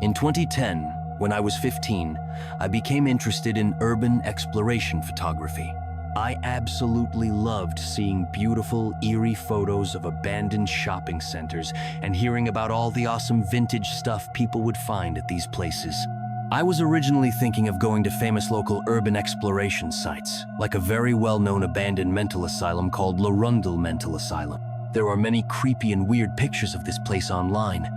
In 2010, when I was 15, I became interested in urban exploration photography. I absolutely loved seeing beautiful, eerie photos of abandoned shopping centers and hearing about all the awesome vintage stuff people would find at these places. I was originally thinking of going to famous local urban exploration sites, like a very well-known abandoned mental asylum called Larundel Mental Asylum. There are many creepy and weird pictures of this place online,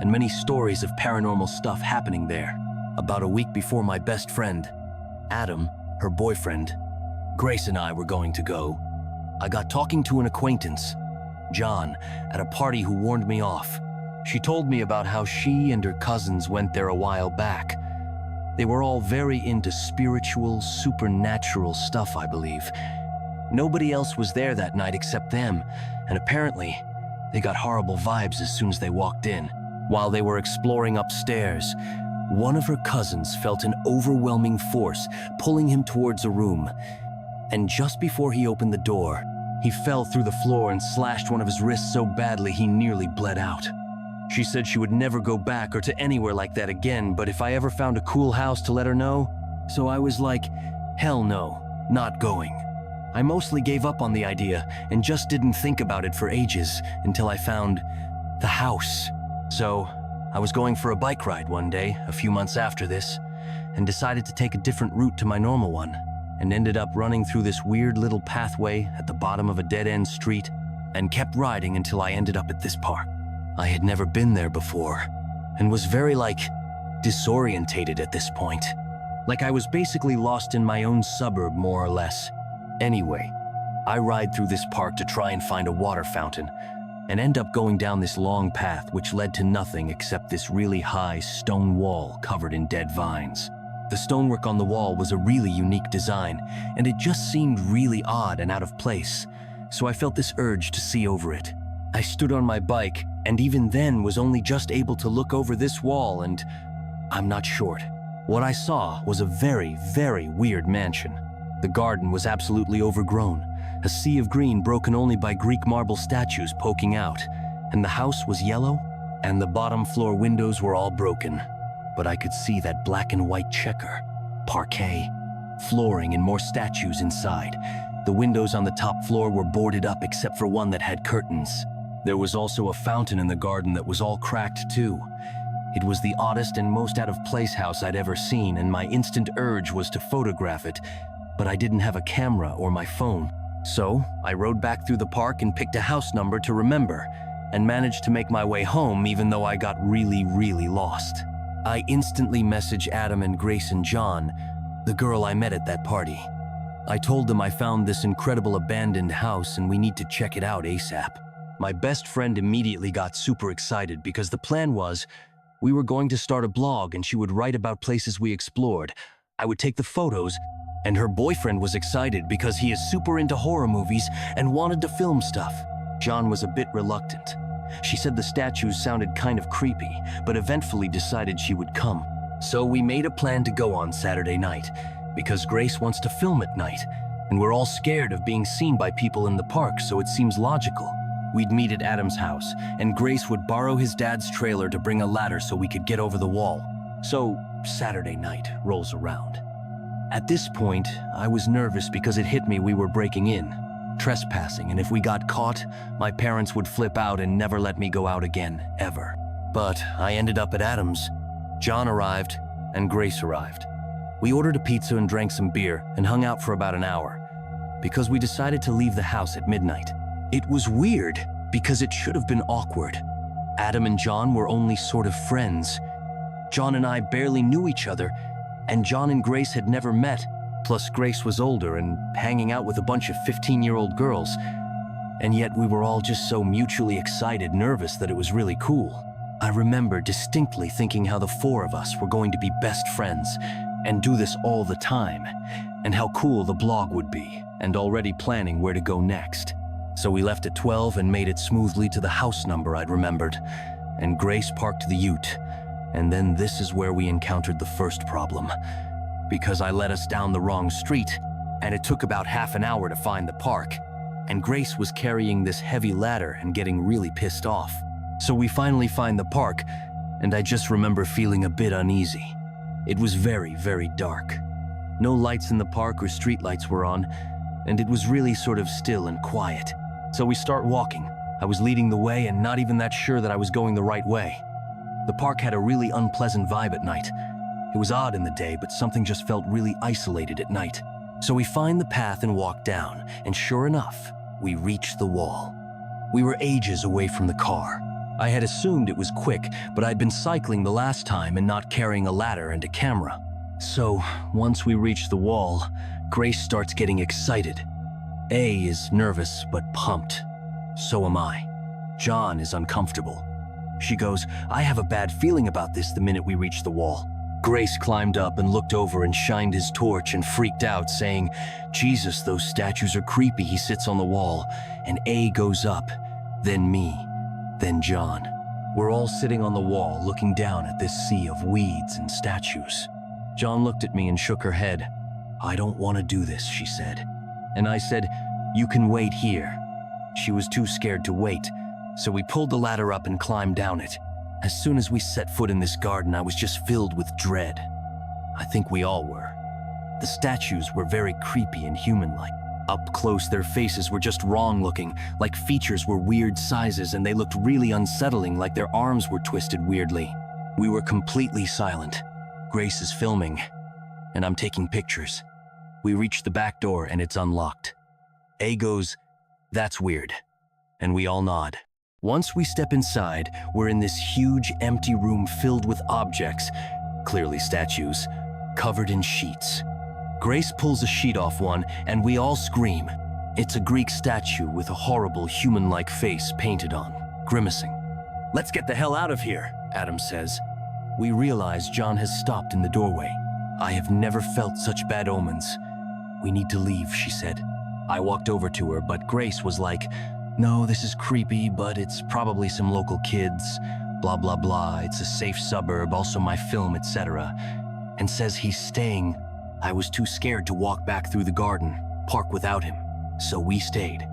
and many stories of paranormal stuff happening there. About a week before my best friend, Adam, her boyfriend, Grace and I were going to go, I got talking to an acquaintance, John, at a party who warned me off. She told me about how she and her cousins went there a while back. They were all very into spiritual, supernatural stuff, I believe. Nobody else was there that night except them, and apparently, they got horrible vibes as soon as they walked in. While they were exploring upstairs, one of her cousins felt an overwhelming force pulling him towards a room. And just before he opened the door, he fell through the floor and slashed one of his wrists so badly he nearly bled out. She said she would never go back or to anywhere like that again, but if I ever found a cool house to let her know. So I was like, hell no, not going. I mostly gave up on the idea and just didn't think about it for ages until I found the house. So I was going for a bike ride one day, a few months after this, and decided to take a different route to my normal one, and ended up running through this weird little pathway at the bottom of a dead-end street, and kept riding until I ended up at this park. I had never been there before, and was very, disorientated at this point. Like I was basically lost in my own suburb, more or less. Anyway, I ride through this park to try and find a water fountain, and end up going down this long path which led to nothing except this really high stone wall covered in dead vines. The stonework on the wall was a really unique design, and it just seemed really odd and out of place, so I felt this urge to see over it. I stood on my bike, and even then was only just able to look over this wall, and I'm not short. What I saw was a very, very weird mansion. The garden was absolutely overgrown, a sea of green broken only by Greek marble statues poking out, and the house was yellow, and the bottom floor windows were all broken. But I could see that black and white checker, parquet, flooring, and more statues inside. The windows on the top floor were boarded up except for one that had curtains. There was also a fountain in the garden that was all cracked too. It was the oddest and most out-of-place house I'd ever seen, and my instant urge was to photograph it, but I didn't have a camera or my phone. So I rode back through the park and picked a house number to remember, and managed to make my way home even though I got really, really lost. I instantly messaged Adam and Grace and John, the girl I met at that party. I told them I found this incredible abandoned house and we need to check it out ASAP. My best friend immediately got super excited because the plan was we were going to start a blog and she would write about places we explored. I would take the photos, and her boyfriend was excited because he is super into horror movies and wanted to film stuff. John was a bit reluctant. She said the statues sounded kind of creepy, but eventually decided she would come. So we made a plan to go on Saturday night, because Grace wants to film at night, and we're all scared of being seen by people in the park, so it seems logical. We'd meet at Adam's house, and Grace would borrow his dad's trailer to bring a ladder so we could get over the wall. So Saturday night rolls around. At this point, I was nervous because it hit me we were breaking in, trespassing, and if we got caught, my parents would flip out and never let me go out again, ever. But I ended up at Adam's. John arrived, and Grace arrived. We ordered a pizza and drank some beer and hung out for about an hour, because we decided to leave the house at midnight. It was weird, because it should have been awkward. Adam and John were only sort of friends. John and I barely knew each other, and John and Grace had never met. Plus, Grace was older and hanging out with a bunch of 15-year-old girls. And yet we were all just so mutually excited, nervous that it was really cool. I remember distinctly thinking how the four of us were going to be best friends and do this all the time, and how cool the blog would be, and already planning where to go next. So we left at 12 and made it smoothly to the house number I'd remembered, and Grace parked the ute. And then this is where we encountered the first problem, because I led us down the wrong street, and it took about half an hour to find the park, and Grace was carrying this heavy ladder and getting really pissed off. So we finally find the park, and I just remember feeling a bit uneasy. It was very, very dark. No lights in the park or streetlights were on, and it was really sort of still and quiet. So we start walking. I was leading the way and not even that sure that I was going the right way. The park had a really unpleasant vibe at night. It was odd in the day, but something just felt really isolated at night. So we find the path and walk down, and sure enough, we reach the wall. We were ages away from the car. I had assumed it was quick, but I'd been cycling the last time and not carrying a ladder and a camera. So once we reach the wall, Grace starts getting excited. A is nervous but pumped. So am I. John is uncomfortable. She goes, "I have a bad feeling about this," the minute we reached the wall. Grace climbed up and looked over and shined his torch and freaked out, saying, "Jesus, those statues are creepy." He sits on the wall, and A goes up, then me, then John. We're all sitting on the wall looking down at this sea of weeds and statues. John looked at me and shook her head. "I don't want to do this," she said. And I said, "You can wait here." She was too scared to wait, so we pulled the ladder up and climbed down it. As soon as we set foot in this garden, I was just filled with dread. I think we all were. The statues were very creepy and human-like. Up close, their faces were just wrong-looking, like features were weird sizes, and they looked really unsettling, like their arms were twisted weirdly. We were completely silent. Grace is filming, and I'm taking pictures. We reach the back door, and it's unlocked. A goes, "That's weird," and we all nod. Once we step inside, we're in this huge empty room filled with objects, clearly statues, covered in sheets. Grace pulls a sheet off one, and we all scream. It's a Greek statue with a horrible human-like face painted on, grimacing. "Let's get the hell out of here," Adam says. We realize John has stopped in the doorway. "I have never felt such bad omens. We need to leave," she said. I walked over to her, but Grace was like, "No, this is creepy, but it's probably some local kids, blah, blah, blah. It's a safe suburb, also my film, etc." And says he's staying. I was too scared to walk back through the garden, park without him, so we stayed.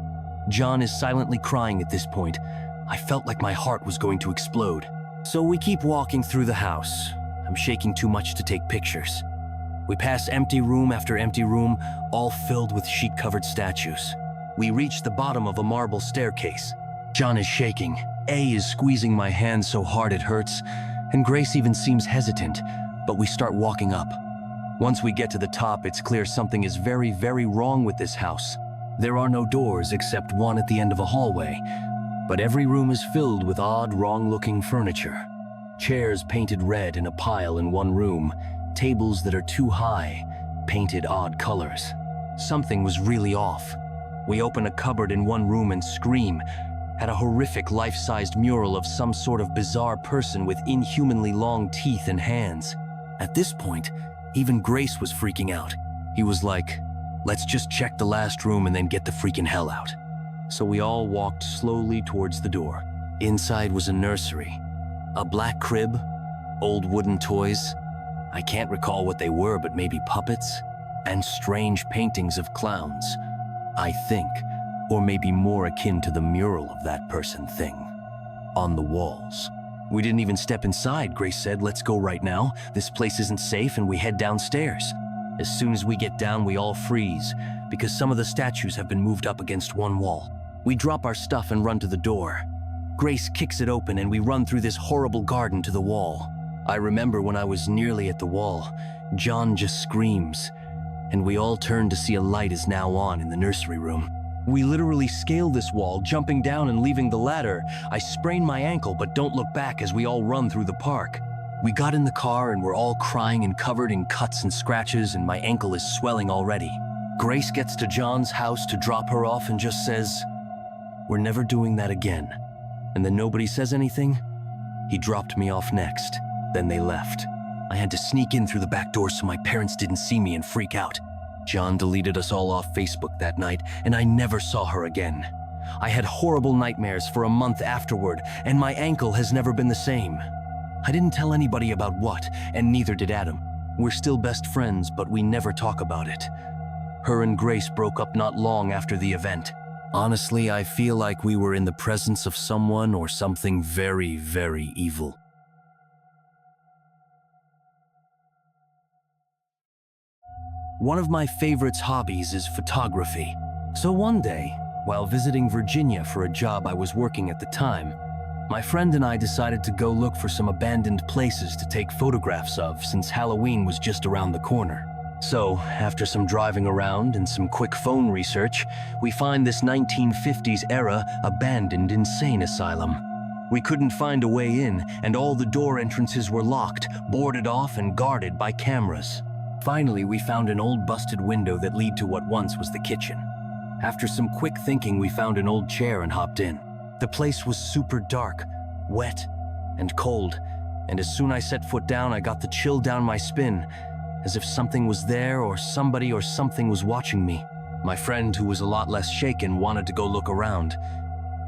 John is silently crying at this point. I felt like my heart was going to explode. So we keep walking through the house. I'm shaking too much to take pictures. We pass empty room after empty room, all filled with sheet-covered statues. We reach the bottom of a marble staircase. John is shaking. A is squeezing my hand so hard it hurts, and Grace even seems hesitant, but we start walking up. Once we get to the top, it's clear something is very, very wrong with this house. There are no doors except one at the end of a hallway, but every room is filled with odd, wrong-looking furniture. Chairs painted red in a pile in one room, tables that are too high, painted odd colors. Something was really off. We open a cupboard in one room and scream at a horrific life-sized mural of some sort of bizarre person with inhumanly long teeth and hands. At this point, even Grace was freaking out. He was like, "Let's just check the last room and then get the freaking hell out." So we all walked slowly towards the door. Inside was a nursery, a black crib, old wooden toys. I can't recall what they were, but maybe puppets, and strange paintings of clowns. I think, or maybe more akin to the mural of that person thing, on the walls. We didn't even step inside. Grace said, "Let's go right now. This place isn't safe," and we head downstairs. As soon as we get down, we all freeze, because some of the statues have been moved up against one wall. We drop our stuff and run to the door. Grace kicks it open, and we run through this horrible garden to the wall. I remember when I was nearly at the wall, John just screams, and we all turn to see a light is now on in the nursery room. We literally scale this wall, jumping down and leaving the ladder. I sprain my ankle but don't look back as we all run through the park. We got in the car and we're all crying and covered in cuts and scratches, and my ankle is swelling already. Grace gets to John's house to drop her off and just says, "We're never doing that again." And then nobody says anything. He dropped me off next. Then they left. I had to sneak in through the back door so my parents didn't see me and freak out. John deleted us all off Facebook that night, and I never saw her again. I had horrible nightmares for a month afterward, and my ankle has never been the same. I didn't tell anybody about what, and neither did Adam. We're still best friends, but we never talk about it. Her and Grace broke up not long after the event. Honestly, I feel like we were in the presence of someone or something very, very evil. One of my favorite hobbies is photography. So one day, while visiting Virginia for a job I was working at the time, my friend and I decided to go look for some abandoned places to take photographs of since Halloween was just around the corner. So, after some driving around and some quick phone research, we find this 1950s-era abandoned insane asylum. We couldn't find a way in, and all the door entrances were locked, boarded off, and guarded by cameras. Finally, we found an old busted window that led to what once was the kitchen. After some quick thinking, we found an old chair and hopped in. The place was super dark, wet, and cold, and as soon as I set foot down, I got the chill down my spine, as if something was there or somebody or something was watching me. My friend, who was a lot less shaken, wanted to go look around.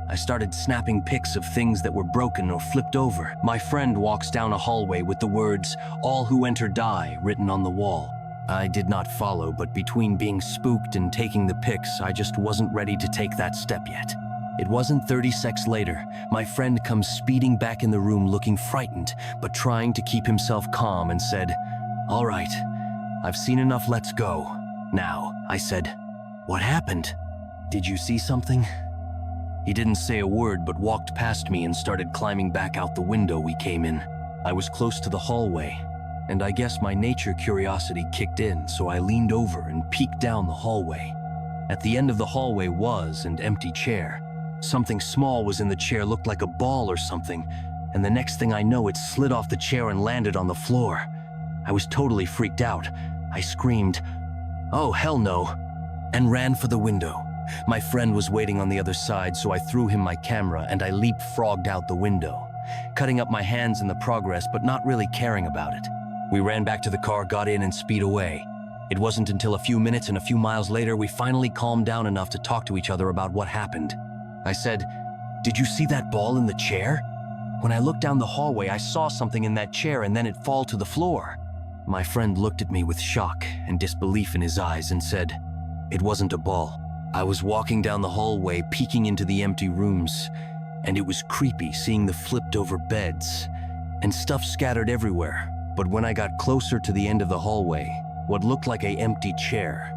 I started snapping pics of things that were broken or flipped over. My friend walks down a hallway with the words, "All who enter die," written on the wall. I did not follow, but between being spooked and taking the pics, I just wasn't ready to take that step yet. It wasn't 30 seconds later, my friend comes speeding back in the room looking frightened, but trying to keep himself calm and said, "All right, I've seen enough, let's go." "Now," I said. "What happened? Did you see something?" He didn't say a word but walked past me and started climbing back out the window we came in. I was close to the hallway, and I guess my nature curiosity kicked in, so I leaned over and peeked down the hallway. At the end of the hallway was an empty chair. Something small was in the chair, looked like a ball or something, and the next thing I know, it slid off the chair and landed on the floor. I was totally freaked out. I screamed, "Oh, hell no," and ran for the window. My friend was waiting on the other side, so I threw him my camera and I leapfrogged out the window, cutting up my hands in the progress but not really caring about it. We ran back to the car, got in, and sped away. It wasn't until a few minutes and a few miles later we finally calmed down enough to talk to each other about what happened. I said, "Did you see that ball in the chair? When I looked down the hallway, I saw something in that chair and then it fall to the floor." My friend looked at me with shock and disbelief in his eyes and said, "It wasn't a ball. I was walking down the hallway, peeking into the empty rooms, and it was creepy seeing the flipped over beds and stuff scattered everywhere. But when I got closer to the end of the hallway, what looked like an empty chair,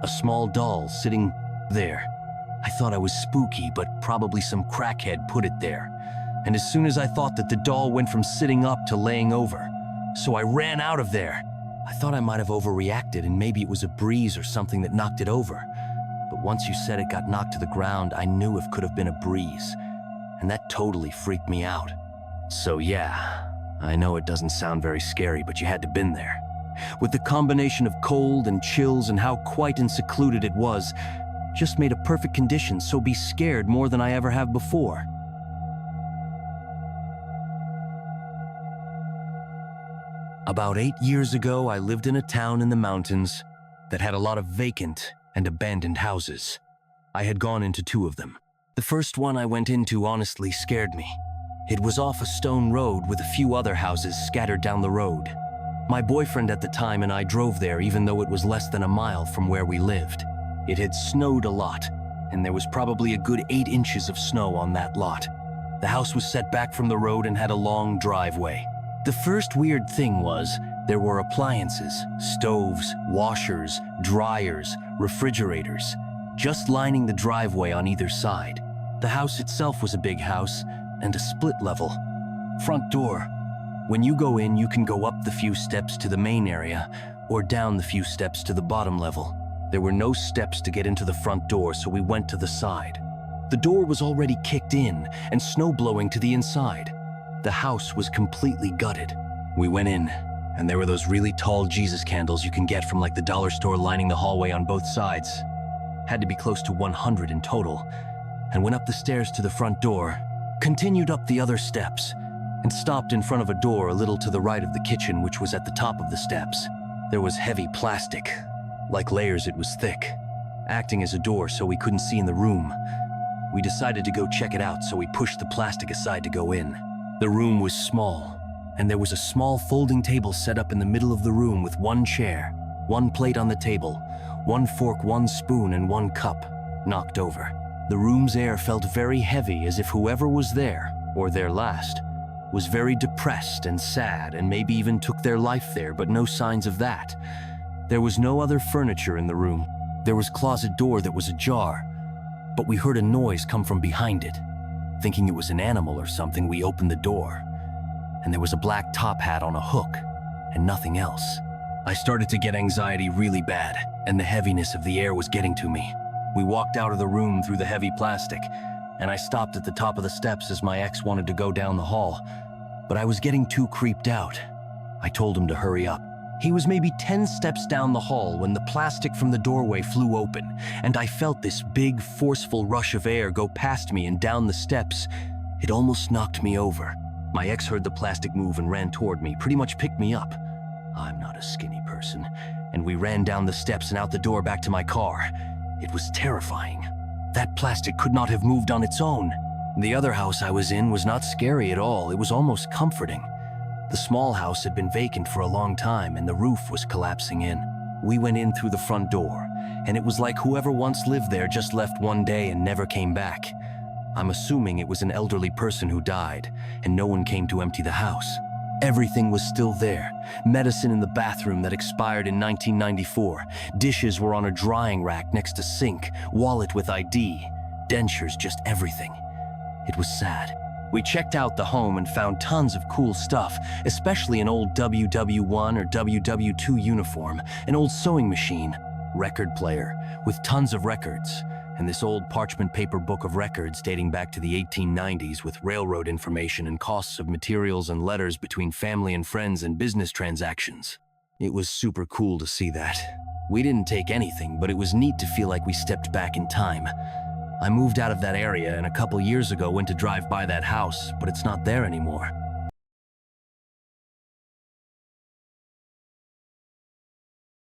a small doll sitting there. I thought I was spooky, but probably some crackhead put it there. And as soon as I thought that, the doll went from sitting up to laying over. So I ran out of there. I thought I might have overreacted and maybe it was a breeze or something that knocked it over. But once you said it got knocked to the ground, I knew it could have been a breeze. And that totally freaked me out. So yeah, I know it doesn't sound very scary, but you had to been there. With the combination of cold and chills and how quiet and secluded it was, just made a perfect condition, so be scared more than I ever have before. About 8 years ago, I lived in a town in the mountains that had a lot of vacant and abandoned houses. I had gone into 2 of them. The first one I went into honestly scared me. It was off a stone road with a few other houses scattered down the road. My boyfriend at the time and I drove there even though it was less than a mile from where we lived. It had snowed a lot, and there was probably a good 8 inches of snow on that lot. The house was set back from the road and had a long driveway. The first weird thing was, there were appliances, stoves, washers, dryers, refrigerators, just lining the driveway on either side. The house itself was a big house and a split level. Front door. When you go in, you can go up the few steps to the main area or down the few steps to the bottom level. There were no steps to get into the front door, so we went to the side. The door was already kicked in and snow blowing to the inside. The house was completely gutted. We went in, and there were those really tall Jesus candles you can get from like the dollar store lining the hallway on both sides. Had to be close to 100 in total, and went up the stairs to the front door, continued up the other steps, and stopped in front of a door a little to the right of the kitchen, which was at the top of the steps. There was heavy plastic. Like layers, it was thick, acting as a door so we couldn't see in the room. We decided to go check it out, so we pushed the plastic aside to go in. The room was small, and there was a small folding table set up in the middle of the room with 1 chair, 1 plate on the table, 1 fork, 1 spoon, and 1 cup, knocked over. The room's air felt very heavy, as if whoever was there, or there last, was very depressed and sad and maybe even took their life there, but no signs of that. There was no other furniture in the room. There was a closet door that was ajar, but we heard a noise come from behind it. Thinking it was an animal or something, we opened the door, and there was a black top hat on a hook, and nothing else. I started to get anxiety really bad, and the heaviness of the air was getting to me. We walked out of the room through the heavy plastic, and I stopped at the top of the steps as my ex wanted to go down the hall, but I was getting too creeped out. I told him to hurry up. He was maybe 10 steps down the hall when the plastic from the doorway flew open, and I felt this big, forceful rush of air go past me and down the steps. It almost knocked me over. My ex heard the plastic move and ran toward me, pretty much picked me up. I'm not a skinny person, and we ran down the steps and out the door back to my car. It was terrifying. That plastic could not have moved on its own. The other house I was in was not scary at all. It was almost comforting. The small house had been vacant for a long time, and the roof was collapsing in. We went in through the front door, and it was like whoever once lived there just left one day and never came back. I'm assuming it was an elderly person who died, and no one came to empty the house. Everything was still there. Medicine in the bathroom that expired in 1994. Dishes were on a drying rack next to sink. Wallet with ID. Dentures, just everything. It was sad. We checked out the home and found tons of cool stuff, especially an old WW1 or WW2 uniform, an old sewing machine, record player with tons of records, and this old parchment paper book of records dating back to the 1890s with railroad information and costs of materials and letters between family and friends and business transactions. It was super cool to see that. We didn't take anything, but it was neat to feel like we stepped back in time. I moved out of that area and a couple years ago went to drive by that house, but it's not there anymore.